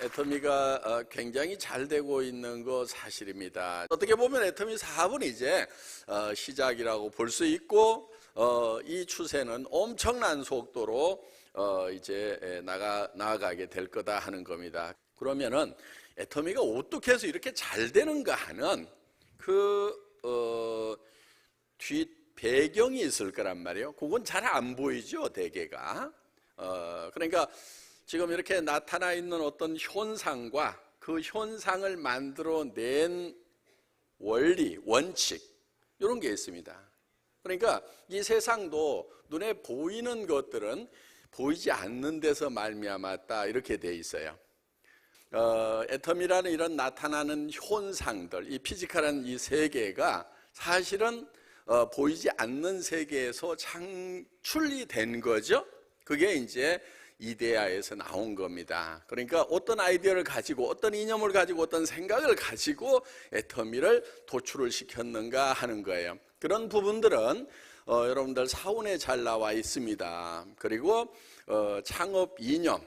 애터미가 굉장히 잘 되고 있는 거 사실입니다. 어떻게 보면 애터미 사업은 이제 시작이라고 볼 수 있고, 이 추세는 엄청난 속도로 이제 나아가게 될 거다 하는 겁니다. 그러면은 애터미가 어떻게 해서 이렇게 잘 되는가 하는 뒤 배경이 있을 거란 말이에요. 그건 잘 안 보이죠, 대개가. 그러니까 지금 이렇게 나타나 있는 어떤 현상과 그 현상을 만들어낸 원리, 원칙, 이런 게 있습니다. 그러니까 이 세상도 눈에 보이는 것들은 보이지 않는 데서 말미암았다, 이렇게 돼 있어요. 애터미라는 이런 나타나는 현상들, 이 피지컬한 이 세계가 사실은 보이지 않는 세계에서 창출이 된 거죠. 그게 이제 이데아에서 나온 겁니다. 그러니까 어떤 아이디어를 가지고, 어떤 이념을 가지고, 어떤 생각을 가지고 애터미를 도출을 시켰는가 하는 거예요. 그런 부분들은 여러분들 사원에 잘 나와 있습니다. 그리고 창업 이념,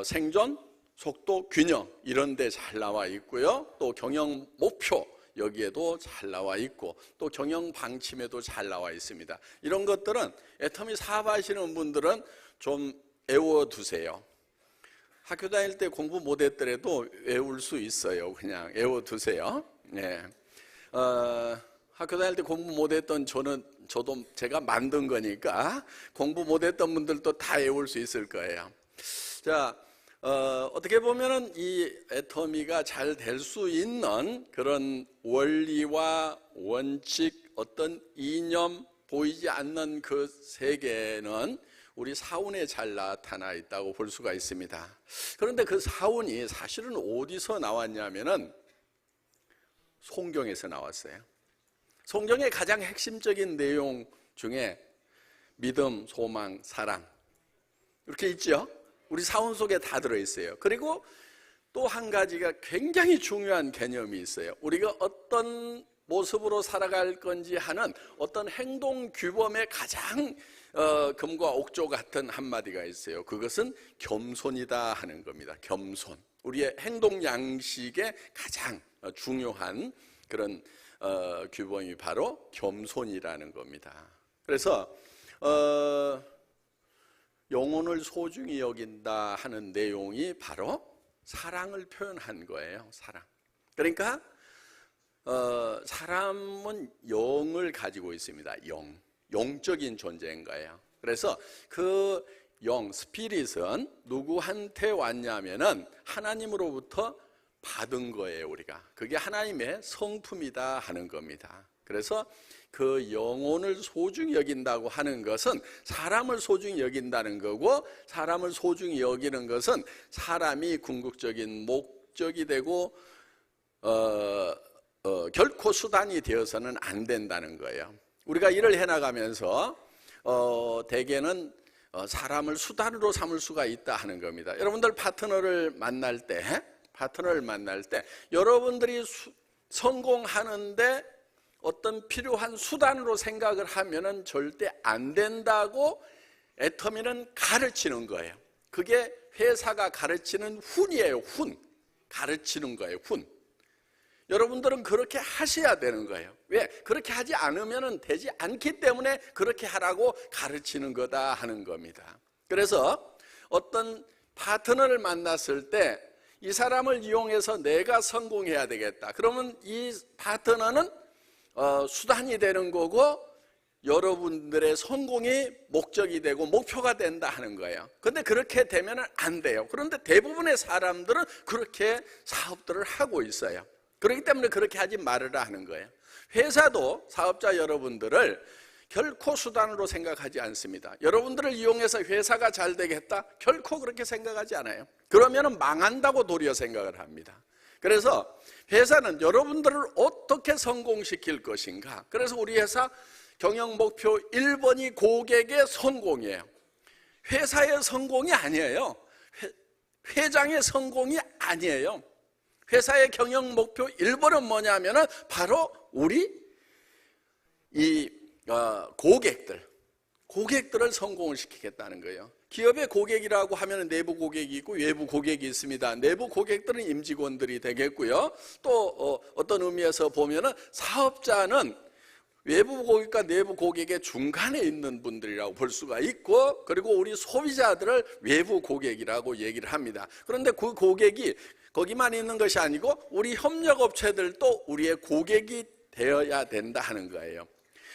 생존, 속도, 균형, 이런 데 잘 나와 있고요. 또 경영 목표, 여기에도 잘 나와 있고, 또 경영 방침에도 잘 나와 있습니다. 이런 것들은 애터미 사업하시는 분들은 좀 외워두세요. 학교 다닐 때 공부 못했더라도 외울 수 있어요. 그냥 외워두세요. 네. 학교 다닐 때 공부 못했던 저도 제가 만든 거니까 공부 못했던 분들도 다 외울 수 있을 거예요. 자, 어떻게 보면은 이 애터미가 잘 될 수 있는 그런 원리와 원칙, 어떤 이념, 보이지 않는 그 세계는 우리 사원에 잘 나타나 있다고 볼 수가 있습니다. 그런데 그 사원이 사실은 어디서 나왔냐면은 성경에서 나왔어요. 성경의 가장 핵심적인 내용 중에 믿음, 소망, 사랑, 이렇게 있죠. 우리 사원 속에 다 들어있어요. 그리고 또 한 가지가 굉장히 중요한 개념이 있어요. 우리가 어떤 모습으로 살아갈 건지 하는 어떤 행동 규범의 가장 금과 옥조 같은 한마디가 있어요. 그것은 겸손이다 하는 겁니다. 겸손. 우리의 행동 양식의 가장 중요한 그런 규범이 바로 겸손이라는 겁니다. 그래서 영혼을 소중히 여긴다 하는 내용이 바로 사랑을 표현한 거예요. 사랑. 그러니까 사람은 영을 가지고 있습니다. 영적인 존재인 거예요. 그래서 그 영, 스피릿은 누구한테 왔냐면은 하나님으로부터 받은 거예요, 우리가. 그게 하나님의 성품이다 하는 겁니다. 그래서 그 영혼을 소중히 여긴다고 하는 것은 사람을 소중히 여긴다는 거고, 사람을 소중히 여기는 것은 사람이 궁극적인 목적이 되고 결코 수단이 되어서는 안 된다는 거예요. 우리가 일을 해나가면서 대개는 사람을 수단으로 삼을 수가 있다 하는 겁니다. 여러분들 파트너를 만날 때 여러분들이 성공하는데 어떤 필요한 수단으로 생각을 하면은 절대 안 된다고 애터미는 가르치는 거예요. 그게 회사가 가르치는 훈이에요. 훈. 가르치는 거예요. 훈. 여러분들은 그렇게 하셔야 되는 거예요. 왜? 그렇게 하지 않으면 되지 않기 때문에 그렇게 하라고 가르치는 거다 하는 겁니다. 그래서 어떤 파트너를 만났을 때 이 사람을 이용해서 내가 성공해야 되겠다. 그러면 이 파트너는 수단이 되는 거고 여러분들의 성공이 목적이 되고 목표가 된다 하는 거예요. 그런데 그렇게 되면 안 돼요. 그런데 대부분의 사람들은 그렇게 사업들을 하고 있어요. 그렇기 때문에 그렇게 하지 말으라 하는 거예요. 회사도 사업자 여러분들을 결코 수단으로 생각하지 않습니다. 여러분들을 이용해서 회사가 잘 되겠다? 결코 그렇게 생각하지 않아요. 그러면 망한다고 도리어 생각을 합니다. 그래서 회사는 여러분들을 어떻게 성공시킬 것인가. 그래서 우리 회사 경영 목표 1번이 고객의 성공이에요. 회사의 성공이 아니에요. 회장의 성공이 아니에요. 회사의 경영 목표 1번은 뭐냐면은 바로 우리 이 고객들을 성공을 시키겠다는 거예요. 기업의 고객이라고 하면 내부 고객이 있고 외부 고객이 있습니다. 내부 고객들은 임직원들이 되겠고요. 또 어떤 의미에서 보면은 사업자는 외부 고객과 내부 고객의 중간에 있는 분들이라고 볼 수가 있고, 그리고 우리 소비자들을 외부 고객이라고 얘기를 합니다. 그런데 그 고객이 거기만 있는 것이 아니고 우리 협력업체들도 우리의 고객이 되어야 된다 하는 거예요.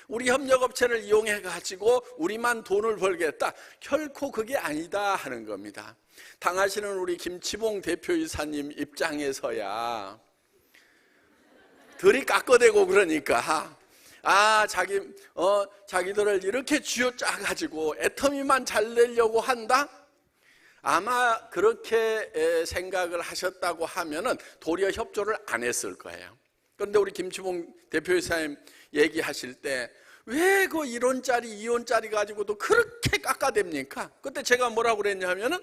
우리 협력업체를 이용해 가지고 우리만 돈을 벌겠다, 결코 그게 아니다 하는 겁니다. 당하시는 우리 김치봉 대표이사님 입장에서야 들이 깎아대고 그러니까 자기들을 이렇게 쥐어짜가지고 애터미만 잘 내려고 한다? 아마 그렇게 생각을 하셨다고 하면은 도리어 협조를 안 했을 거예요. 그런데 우리 김치봉 대표이사님 얘기하실 때 왜 그 1원짜리 2원짜리 가지고도 그렇게 깎아댑니까? 그때 제가 뭐라고 그랬냐면은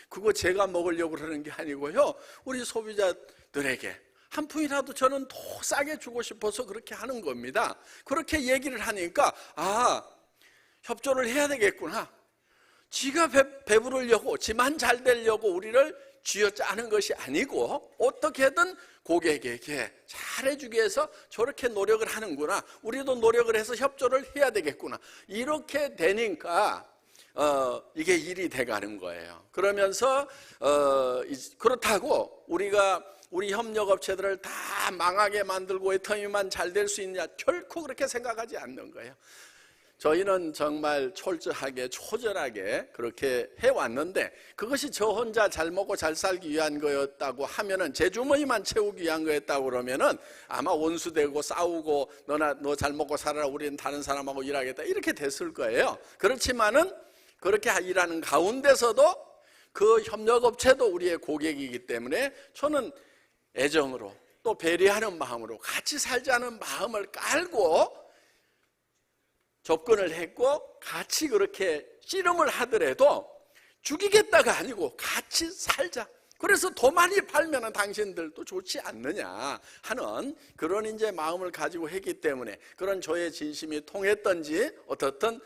그거 제가 먹으려고 그러는 게 아니고요, 우리 소비자들에게 한 푼이라도 저는 더 싸게 주고 싶어서 그렇게 하는 겁니다. 그렇게 얘기를 하니까 협조를 해야 되겠구나. 지가 배부르려고, 지만 잘 되려고 우리를 쥐어짜는 것이 아니고 어떻게든 고객에게 잘해주기 위해서 저렇게 노력을 하는구나, 우리도 노력을 해서 협조를 해야 되겠구나, 이렇게 되니까 이게 일이 돼가는 거예요. 그러면서 그렇다고 우리가 우리 협력업체들을 다 망하게 만들고 애터미만 잘 될 수 있냐, 결코 그렇게 생각하지 않는 거예요. 저희는 정말 철저하게 초절하게 그렇게 해왔는데, 그것이 저 혼자 잘 먹고 잘 살기 위한 거였다고 하면은, 제 주머니만 채우기 위한 거였다고 그러면은 아마 원수되고 싸우고 너 잘 먹고 살아라, 우리는 다른 사람하고 일하겠다, 이렇게 됐을 거예요. 그렇지만은 그렇게 일하는 가운데서도 그 협력업체도 우리의 고객이기 때문에 저는 애정으로 또 배려하는 마음으로 같이 살자는 마음을 깔고 접근을 했고, 같이 그렇게 씨름을 하더라도 죽이겠다가 아니고 같이 살자, 그래서 더 많이 팔면은 당신들도 좋지 않느냐 하는 그런 이제 마음을 가지고 했기 때문에 그런 저의 진심이 통했던지 어떻든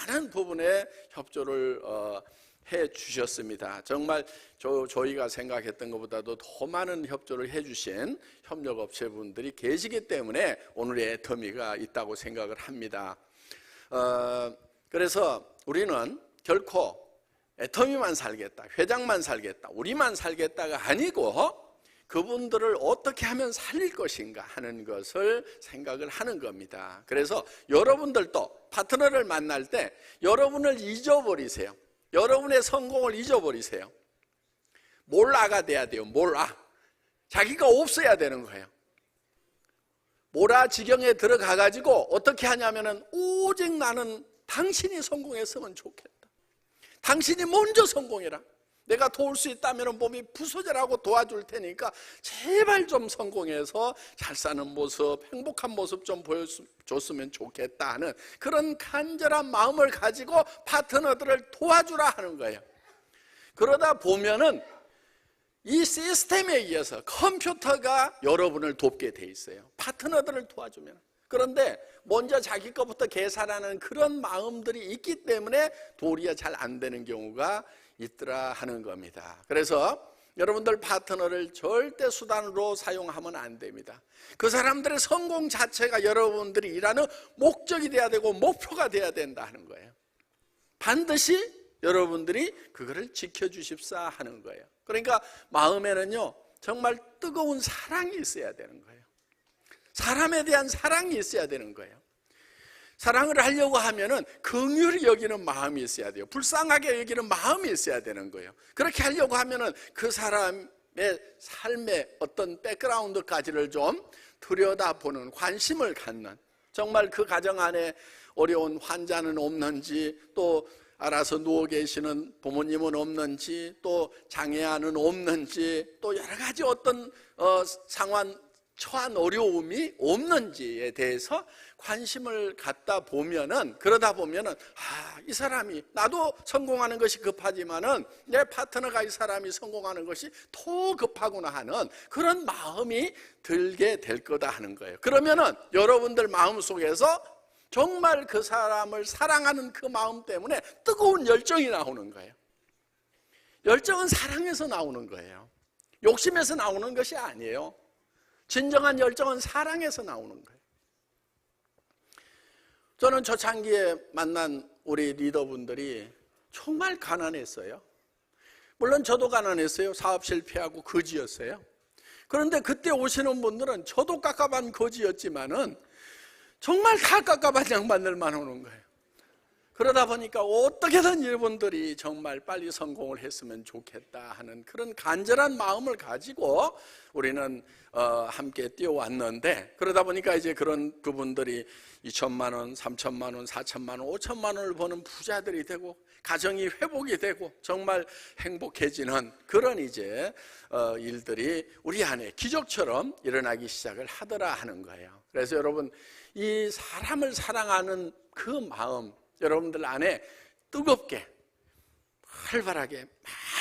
많은 부분에 협조를 해 주셨습니다. 정말 저희가 생각했던 것보다도 더 많은 협조를 해 주신 협력업체분들이 계시기 때문에 오늘의 애터미가 있다고 생각을 합니다. 그래서 우리는 결코 애터미만 살겠다, 회장만 살겠다, 우리만 살겠다가 아니고 그분들을 어떻게 하면 살릴 것인가 하는 것을 생각을 하는 겁니다. 그래서 여러분들도 파트너를 만날 때 여러분을 잊어버리세요. 여러분의 성공을 잊어버리세요. 몰라가 돼야 돼요. 몰라. 자기가 없어야 되는 거예요. 몰아 지경에 들어가 가지고 어떻게 하냐면은 오직 나는 당신이 성공했으면 좋겠다. 당신이 먼저 성공해라. 내가 도울 수 있다면 몸이 부서져라고 도와줄 테니까 제발 좀 성공해서 잘 사는 모습, 행복한 모습 좀 보여줬으면 좋겠다 하는 그런 간절한 마음을 가지고 파트너들을 도와주라 하는 거예요. 그러다 보면은 이 시스템에 의해서 컴퓨터가 여러분을 돕게 돼 있어요. 파트너들을 도와주면. 그런데 먼저 자기 것부터 계산하는 그런 마음들이 있기 때문에 도리어 잘 안 되는 경우가 있더라 하는 겁니다. 그래서 여러분들 파트너를 절대 수단으로 사용하면 안 됩니다. 그 사람들의 성공 자체가 여러분들이 일하는 목적이 돼야 되고 목표가 돼야 된다 하는 거예요. 반드시 여러분들이 그거를 지켜주십사 하는 거예요. 그러니까 마음에는요 정말 뜨거운 사랑이 있어야 되는 거예요. 사람에 대한 사랑이 있어야 되는 거예요. 사랑을 하려고 하면은 긍휼히 여기는 마음이 있어야 돼요. 불쌍하게 여기는 마음이 있어야 되는 거예요. 그렇게 하려고 하면은 그 사람의 삶의 어떤 백그라운드까지를 좀 들여다보는, 관심을 갖는, 정말 그 가정 안에 어려운 환자는 없는지, 또 알아서 누워 계시는 부모님은 없는지, 또 장애아는 없는지, 또 여러 가지 어떤 상황 처한 어려움이 없는지에 대해서 관심을 갖다 보면은, 그러다 보면은 이 사람이, 나도 성공하는 것이 급하지만은 내 파트너가 이 사람이 성공하는 것이 더 급하구나 하는 그런 마음이 들게 될 거다 하는 거예요. 그러면은 여러분들 마음 속에서 정말 그 사람을 사랑하는 그 마음 때문에 뜨거운 열정이 나오는 거예요. 열정은 사랑에서 나오는 거예요. 욕심에서 나오는 것이 아니에요. 진정한 열정은 사랑에서 나오는 거예요. 저는 초창기에 만난 우리 리더분들이 정말 가난했어요. 물론 저도 가난했어요. 사업 실패하고 거지였어요. 그런데 그때 오시는 분들은 저도 깝깝한 거지였지만은 정말 다 깝깝한 양반들만 오는 거예요. 그러다 보니까 어떻게든 이분들이 정말 빨리 성공을 했으면 좋겠다 하는 그런 간절한 마음을 가지고 우리는 함께 뛰어왔는데, 그러다 보니까 이제 그분들이 2천만 원, 3천만 원, 4천만 원, 5천만 원을 버는 부자들이 되고 가정이 회복이 되고 정말 행복해지는 그런 이제 일들이 우리 안에 기적처럼 일어나기 시작을 하더라 하는 거예요. 그래서 여러분, 이 사람을 사랑하는 그 마음 여러분들 안에 뜨겁게 활발하게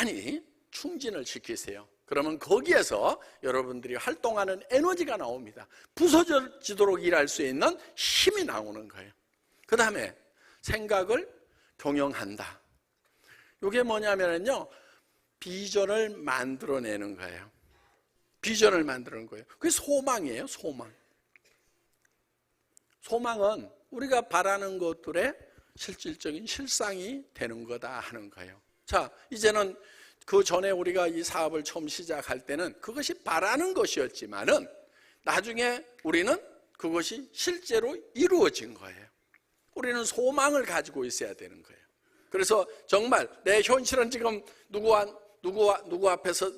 많이 충진을 시키세요. 그러면 거기에서 여러분들이 활동하는 에너지가 나옵니다. 부서지도록 일할 수 있는 힘이 나오는 거예요. 그 다음에 생각을 경영한다. 이게 뭐냐면요, 비전을 만들어내는 거예요. 비전을 만드는 거예요. 그게 소망이에요. 소망. 소망은 우리가 바라는 것들의 실질적인 실상이 되는 거다 하는 거예요. 자, 이제는 그 전에 우리가 이 사업을 처음 시작할 때는 그것이 바라는 것이었지만은 나중에 우리는 그것이 실제로 이루어진 거예요. 우리는 소망을 가지고 있어야 되는 거예요. 그래서 정말 내 현실은 지금 누구 앞에서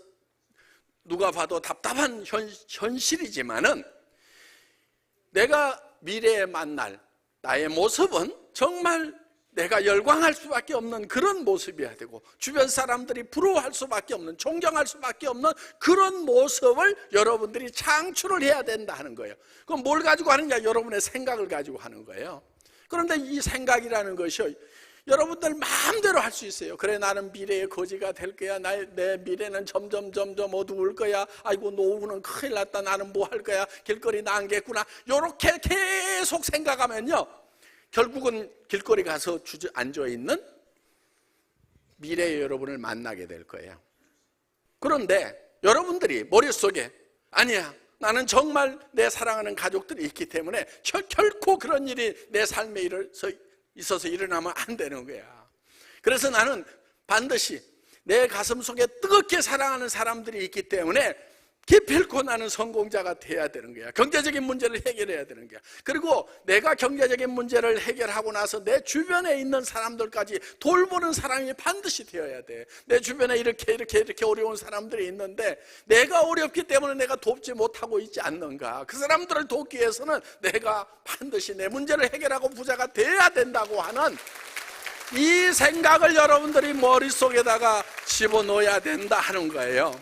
누가 봐도 답답한 현실이지만은 내가 미래에 만날 나의 모습은 정말 내가 열광할 수밖에 없는 그런 모습이어야 되고, 주변 사람들이 부러워할 수밖에 없는, 존경할 수밖에 없는 그런 모습을 여러분들이 창출을 해야 된다 하는 거예요. 그럼 뭘 가지고 하느냐? 여러분의 생각을 가지고 하는 거예요. 그런데 이 생각이라는 것이 여러분들 마음대로 할 수 있어요. 그래, 나는 미래의 거지가 될 거야. 내 미래는 점점 어두울 거야. 아이고, 노후는 큰일 났다. 나는 뭐 할 거야. 길거리 나앉겠구나. 이렇게 계속 생각하면요, 결국은 길거리 가서 앉아있는 미래의 여러분을 만나게 될 거예요. 그런데 여러분들이 머릿속에 아니야, 나는 정말 내 사랑하는 가족들이 있기 때문에 결코 그런 일이 내 삶에 있어서 일어나면 안 되는 거야. 그래서 나는 반드시 내 가슴 속에 뜨겁게 사랑하는 사람들이 있기 때문에 기필코 나는 성공자가 돼야 되는 거야. 경제적인 문제를 해결해야 되는 거야. 그리고 내가 경제적인 문제를 해결하고 나서 내 주변에 있는 사람들까지 돌보는 사람이 반드시 되어야 돼. 내 주변에 이렇게 어려운 사람들이 있는데 내가 어렵기 때문에 내가 돕지 못하고 있지 않는가. 그 사람들을 돕기 위해서는 내가 반드시 내 문제를 해결하고 부자가 돼야 된다고 하는 이 생각을 여러분들이 머릿속에다가 집어넣어야 된다 하는 거예요.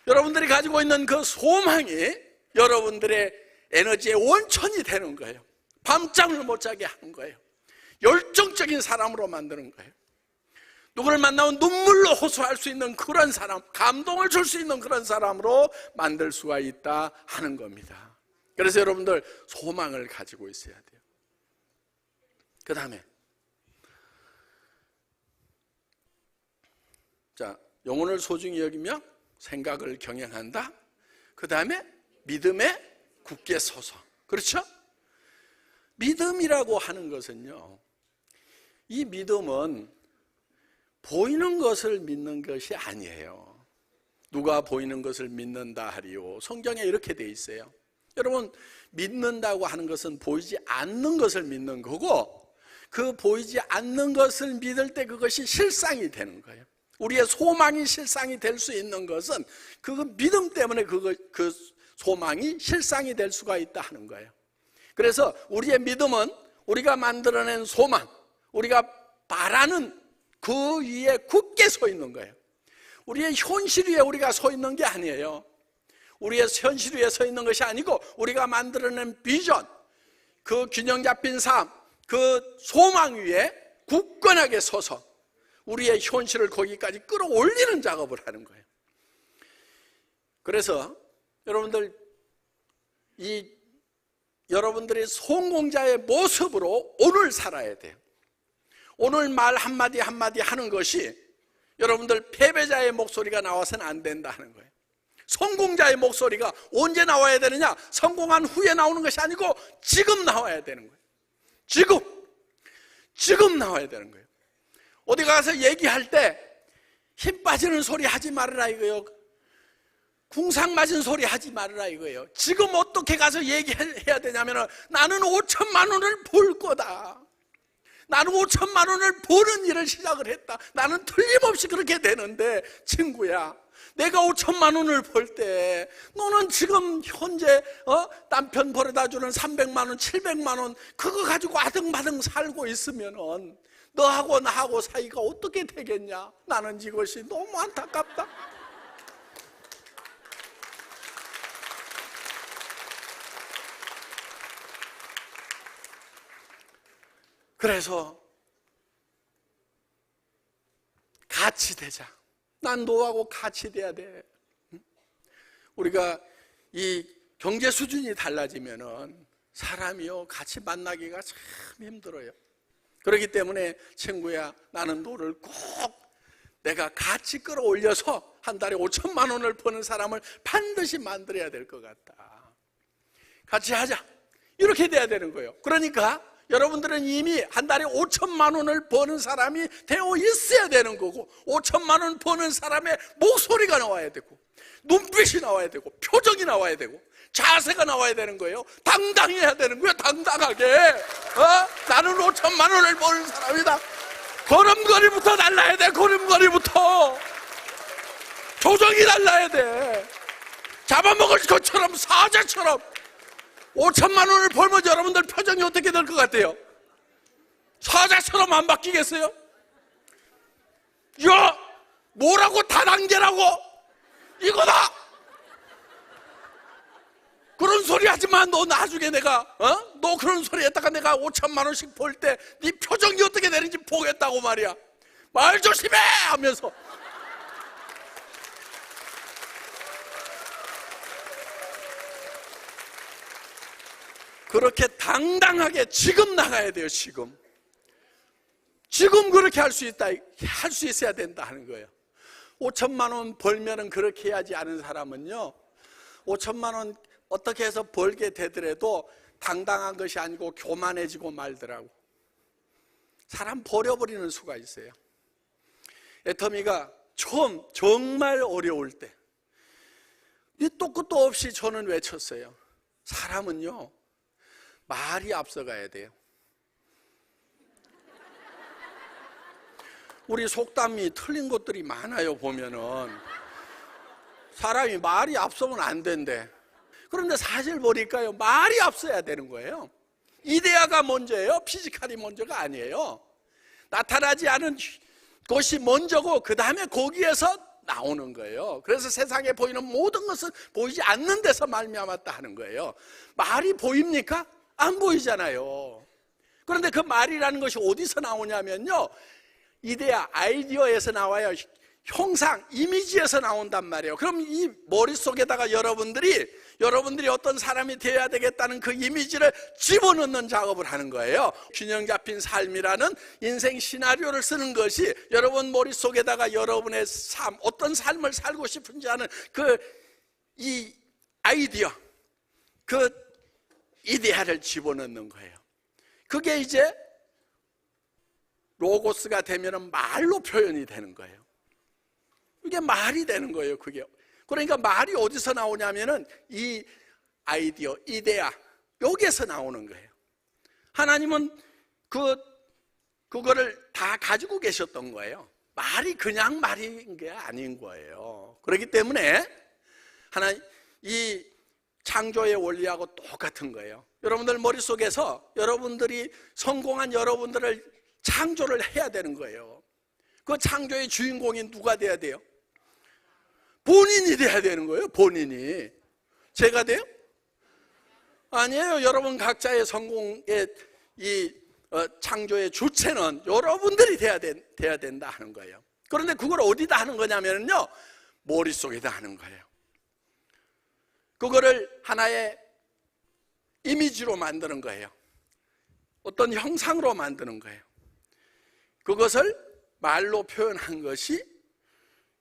여러분들이 가지고 있는 그 소망이 여러분들의 에너지의 원천이 되는 거예요. 밤잠을 못 자게 하는 거예요. 열정적인 사람으로 만드는 거예요. 누구를 만나면 눈물로 호소할 수 있는 그런 사람, 감동을 줄 수 있는 그런 사람으로 만들 수가 있다 하는 겁니다. 그래서 여러분들 소망을 가지고 있어야 돼요. 그 다음에 자, 영혼을 소중히 여기며 생각을 경영한다. 그 다음에 믿음에 굳게 서서. 그렇죠? 믿음이라고 하는 것은요, 이 믿음은 보이는 것을 믿는 것이 아니에요. 누가 보이는 것을 믿는다 하리요. 성경에 이렇게 돼 있어요. 여러분, 믿는다고 하는 것은 보이지 않는 것을 믿는 거고, 그 보이지 않는 것을 믿을 때 그것이 실상이 되는 거예요. 우리의 소망이 실상이 될 수 있는 것은 그 믿음 때문에 그 소망이 실상이 될 수가 있다 하는 거예요. 그래서 우리의 믿음은 우리가 만들어낸 소망, 우리가 바라는 그 위에 굳게 서 있는 거예요. 우리의 현실 위에 우리가 서 있는 게 아니에요. 우리의 현실 위에 서 있는 것이 아니고 우리가 만들어낸 비전, 그 균형 잡힌 삶, 그 소망 위에 굳건하게 서서 우리의 현실을 거기까지 끌어올리는 작업을 하는 거예요. 그래서 여러분들 이 여러분들이 성공자의 모습으로 오늘 살아야 돼요. 오늘 말 한마디 한마디 하는 것이 여러분들 패배자의 목소리가 나와서는 안 된다 하는 거예요. 성공자의 목소리가 언제 나와야 되느냐? 성공한 후에 나오는 것이 아니고 지금 나와야 되는 거예요. 지금 나와야 되는 거예요. 어디 가서 얘기할 때 힘 빠지는 소리 하지 말으라 이거예요. 궁상 맞은 소리 하지 말으라 이거예요. 지금 어떻게 가서 얘기해야 되냐면 나는 5천만 원을 벌 거다. 나는 5천만 원을 버는 일을 시작을 했다. 나는 틀림없이 그렇게 되는데 친구야, 내가 5천만 원을 벌 때 너는 지금 현재 남편 벌어다 주는 300만 원, 700만 원 그거 가지고 아등바등 살고 있으면은 너하고 나하고 사이가 어떻게 되겠냐? 나는 이것이 너무 안타깝다. 그래서 같이 되자. 난 너하고 같이 돼야 돼. 우리가 이 경제 수준이 달라지면은 사람이요 같이 만나기가 참 힘들어요. 그렇기 때문에 친구야, 나는 너를 꼭 내가 같이 끌어올려서 한 달에 5천만 원을 버는 사람을 반드시 만들어야 될 것 같다. 같이 하자. 이렇게 돼야 되는 거예요. 그러니까 여러분들은 이미 한 달에 5천만 원을 버는 사람이 되어 있어야 되는 거고, 5천만 원 버는 사람의 목소리가 나와야 되고, 눈빛이 나와야 되고, 표정이 나와야 되고, 자세가 나와야 되는 거예요. 당당해야 되는 거예요. 당당하게. 나는 5천만 원을 버는 사람이다. 걸음걸이부터 달라야 돼. 걸음걸이부터 조정이 달라야 돼. 잡아먹을 것처럼, 사자처럼 5천만 원을 벌면 여러분들 표정이 어떻게 될 것 같아요? 사자처럼 안 바뀌겠어요? 야, 뭐라고 다단계라고? 이거다! 그런 소리 하지 마. 너 나중에 내가 너 그런 소리 했다가 내가 5천만 원씩 벌 때 네 표정이 어떻게 되는지 보겠다고 말이야. 말 조심해! 하면서. 그렇게 당당하게 지금 나가야 돼요. 지금 그렇게 할 수 있다, 할 수 있어야 된다 하는 거예요. 5천만 원 벌면은 그렇게 해야지 않은 사람은요, 5천만 원 어떻게 해서 벌게 되더라도 당당한 것이 아니고 교만해지고 말더라고. 사람 버려버리는 수가 있어요. 애터미가 처음 정말 어려울 때 밑도 끝도 없이 저는 외쳤어요. 사람은요 말이 앞서가야 돼요. 우리 속담이 틀린 것들이 많아요. 보면은 사람이 말이 앞서면 안 된대. 그런데 사실 보니까요, 말이 앞서야 되는 거예요. 이데아가 먼저예요. 피지컬이 먼저가 아니에요. 나타나지 않은 것이 먼저고 그 다음에 거기에서 나오는 거예요. 그래서 세상에 보이는 모든 것은 보이지 않는 데서 말미암았다 하는 거예요. 말이 보입니까? 안 보이잖아요. 그런데 그 말이라는 것이 어디서 나오냐면요, 이데아, 아이디어에서 나와요. 형상, 이미지에서 나온단 말이에요. 그럼 이 머릿속에다가 여러분들이 어떤 사람이 되어야 되겠다는 그 이미지를 집어넣는 작업을 하는 거예요. 균형 잡힌 삶이라는 인생 시나리오를 쓰는 것이 여러분 머릿속에다가 여러분의 삶, 어떤 삶을 살고 싶은지 하는 이 아이디어, 그 이데아를 집어넣는 거예요. 그게 이제 로고스가 되면은 말로 표현이 되는 거예요. 이게 말이 되는 거예요. 그게. 그러니까 말이 어디서 나오냐면은 이 아이디어, 이데아, 여기에서 나오는 거예요. 하나님은 그거를 다 가지고 계셨던 거예요. 말이 그냥 말인 게 아닌 거예요. 그렇기 때문에 이 창조의 원리하고 똑같은 거예요. 여러분들 머릿속에서 여러분들이 성공한 여러분들을 창조를 해야 되는 거예요. 그 창조의 주인공이 누가 돼야 돼요? 본인이 돼야 되는 거예요. 본인이. 제가 돼요? 아니에요. 여러분 각자의 성공의 창조의 주체는 여러분들이 돼야 된다 하는 거예요. 그런데 그걸 어디다 하는 거냐면요, 머릿속에다 하는 거예요. 그거를 하나의 이미지로 만드는 거예요. 어떤 형상으로 만드는 거예요. 그것을 말로 표현한 것이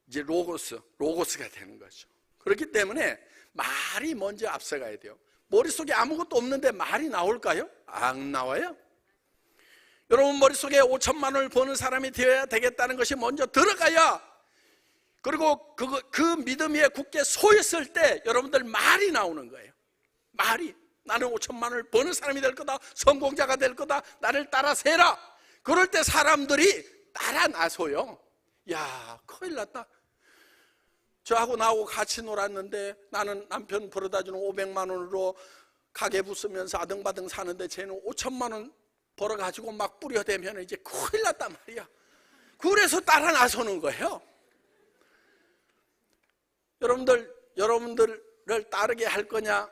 이제 로고스가 되는 거죠. 그렇기 때문에 말이 먼저 앞서가야 돼요. 머릿속에 아무것도 없는데 말이 나올까요? 안 나와요. 여러분 머릿속에 5천만 원을 버는 사람이 되어야 되겠다는 것이 먼저 들어가야, 그리고 그 믿음 위에 굳게 서 있을 때 여러분들 말이 나오는 거예요. 말이, 나는 5천만 원을 버는 사람이 될 거다, 성공자가 될 거다, 나를 따라서 해라. 그럴 때 사람들이 따라 나서요. 야, 큰일 났다. 저하고 나하고 같이 놀았는데 나는 남편 벌어다주는 500만 원으로 가게 부수면서 아등바등 사는데 쟤는 5천만 원 벌어가지고 막 뿌려대면 이제 큰일 났단 말이야. 그래서 따라 나서는 거예요. 여러분들을 따르게 할 거냐,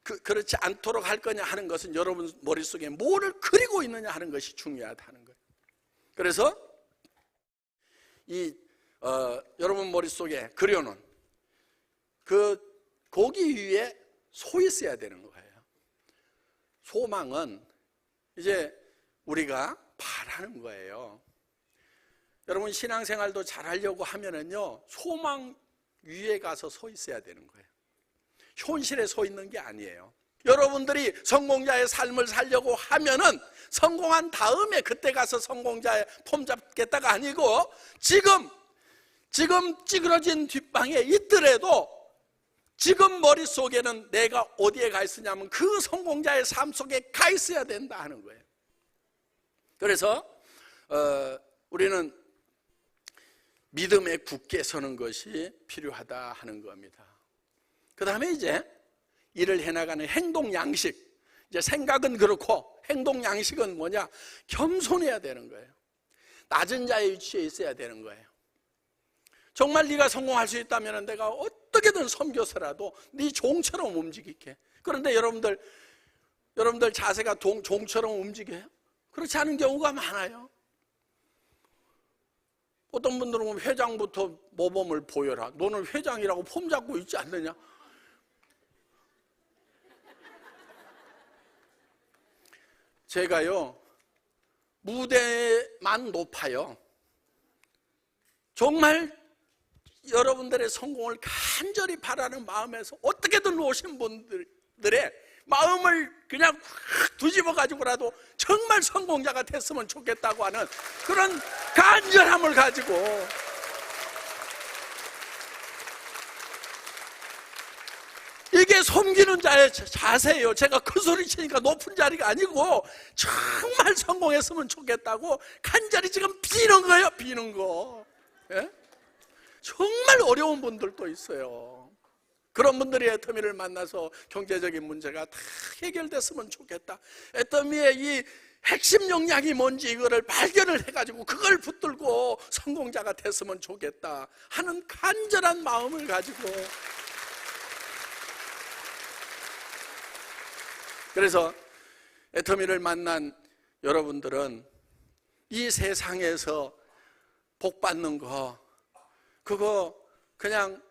그렇지 않도록 할 거냐 하는 것은 여러분 머릿속에 뭐를 그리고 있느냐 하는 것이 중요하다는 거예요. 그래서 여러분 머릿속에 그려놓은 그 고기 위에 서 있어야 되는 거예요. 소망은 이제 우리가 바라는 거예요. 여러분 신앙생활도 잘하려고 하면은요, 소망 위에 가서 서 있어야 되는 거예요. 현실에 서 있는 게 아니에요. 여러분들이 성공자의 삶을 살려고 하면은 성공한 다음에 그때 가서 성공자의 폼 잡겠다가 아니고 지금 찌그러진 뒷방에 있더라도 지금 머릿속에는 내가 어디에 가 있으냐면 그 성공자의 삶 속에 가 있어야 된다 하는 거예요. 그래서 우리는 믿음에 굳게 서는 것이 필요하다 하는 겁니다. 그 다음에 이제 일을 해나가는 행동 양식, 이제 생각은 그렇고 행동 양식은 뭐냐? 겸손해야 되는 거예요. 낮은 자의 위치에 있어야 되는 거예요. 정말 네가 성공할 수 있다면 내가 어떻게든 섬겨서라도 네 종처럼 움직일게. 그런데 여러분들 자세가 종처럼 움직여요? 그렇지 않은 경우가 많아요. 어떤 분들은 회장부터 모범을 보여라. 너는 회장이라고 폼 잡고 있지 않느냐? 제가요, 무대만 높아요. 정말 여러분들의 성공을 간절히 바라는 마음에서 어떻게든 오신 분들의 마음을 그냥 확 뒤집어 가지고라도 정말 성공자가 됐으면 좋겠다고 하는 그런 간절함을 가지고, 이게 섬기는 자의 자세예요. 제가 큰 소리 치니까 높은 자리가 아니고 정말 성공했으면 좋겠다고 간절히 지금 비는 거예요. 비는 거. 예? 정말 어려운 분들도 있어요. 그런 분들이 애터미를 만나서 경제적인 문제가 다 해결됐으면 좋겠다. 애터미의 이 핵심 역량이 뭔지 이거를 발견을 해가지고 그걸 붙들고 성공자가 됐으면 좋겠다 하는 간절한 마음을 가지고, 그래서 애터미를 만난 여러분들은 이 세상에서 복 받는 거, 그거 그냥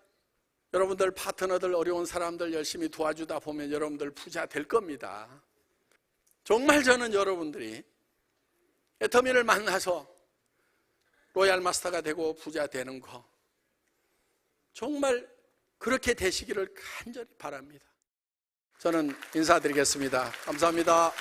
여러분들 파트너들, 어려운 사람들 열심히 도와주다 보면 여러분들 부자 될 겁니다. 정말 저는 여러분들이 애터미를 만나서 로얄 마스터가 되고 부자 되는 거 정말 그렇게 되시기를 간절히 바랍니다. 저는 인사드리겠습니다. 감사합니다.